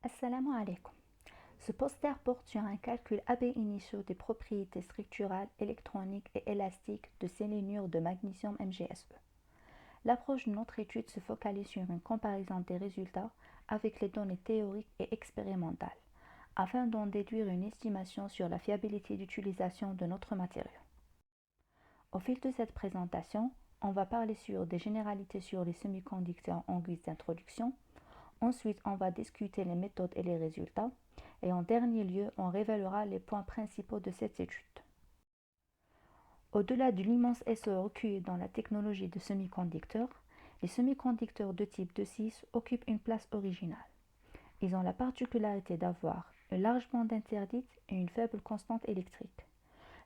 Assalamu alaikum. Ce poster porte sur un calcul AB initio des propriétés structurales, électroniques et élastiques de sélénure de magnésium MgSe. L'approche de notre étude se focalise sur une comparaison des résultats avec les données théoriques et expérimentales, afin d'en déduire une estimation sur la fiabilité d'utilisation de notre matériau. Au fil de cette présentation, on va parler sur des généralités sur les semi-conducteurs en guise d'introduction. Ensuite, on va discuter les méthodes et les résultats. Et en dernier lieu, on révélera les points principaux de cette étude. Au-delà de l'immense essor recueilli dans la technologie de semi-conducteurs, les semi-conducteurs de type 2,6 occupent une place originale. Ils ont la particularité d'avoir une large bande interdite et une faible constante électrique.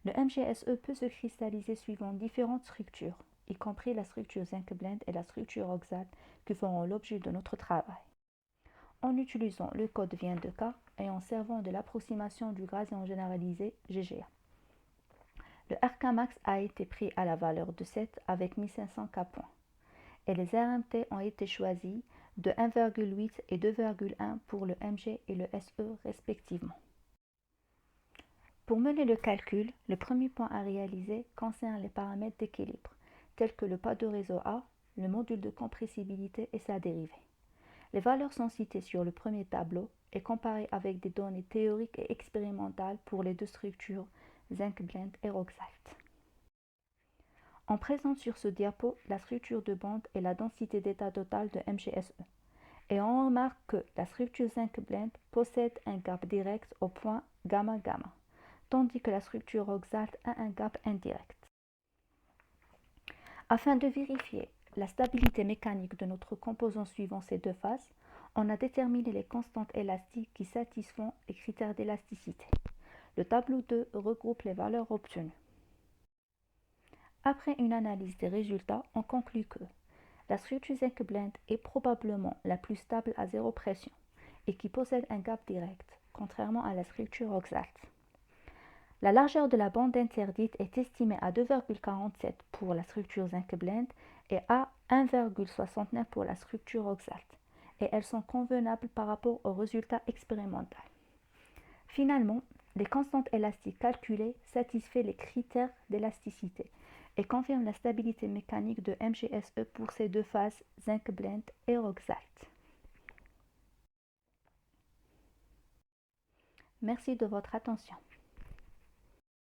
Le MgSe peut se cristalliser suivant différentes structures, y compris la structure zinc blende et la structure oxale qui feront l'objet de notre travail. En utilisant le code vient de K et en servant de l'approximation du gradient généralisé GGA. Le RK max a été pris à la valeur de 7 avec 1500 K points et les RMT ont été choisis de 1,8 et 2,1 pour le Mg et le SE respectivement. Pour mener le calcul, le premier point à réaliser concerne les paramètres d'équilibre, tels que le pas de réseau A, le module de compressibilité et sa dérivée. Les valeurs sont citées sur le premier tableau et comparées avec des données théoriques et expérimentales pour les deux structures zinc blende et roxalt. On présente sur ce diapo la structure de bande et la densité d'état total de MgSe. Et on remarque que la structure zinc blende possède un gap direct au point gamma-gamma, tandis que la structure roxalt a un gap indirect. Afin de vérifier la stabilité mécanique de notre composant suivant ces deux phases, on a déterminé les constantes élastiques qui satisfont les critères d'élasticité. Le tableau 2 regroupe les valeurs obtenues. Après une analyse des résultats, on conclut que la structure zinc blende est probablement la plus stable à zéro pression et qui possède un gap direct, contrairement à la structure roxalt. La largeur de la bande interdite est estimée à 2,47 pour la structure zinc blende et à 1,69 pour la structure roxalt, et elles sont convenables par rapport au résultat expérimental. Finalement, les constantes élastiques calculées satisfont les critères d'élasticité et confirment la stabilité mécanique de MgSe pour ces deux phases zinc blende et roxalt. Merci de votre attention.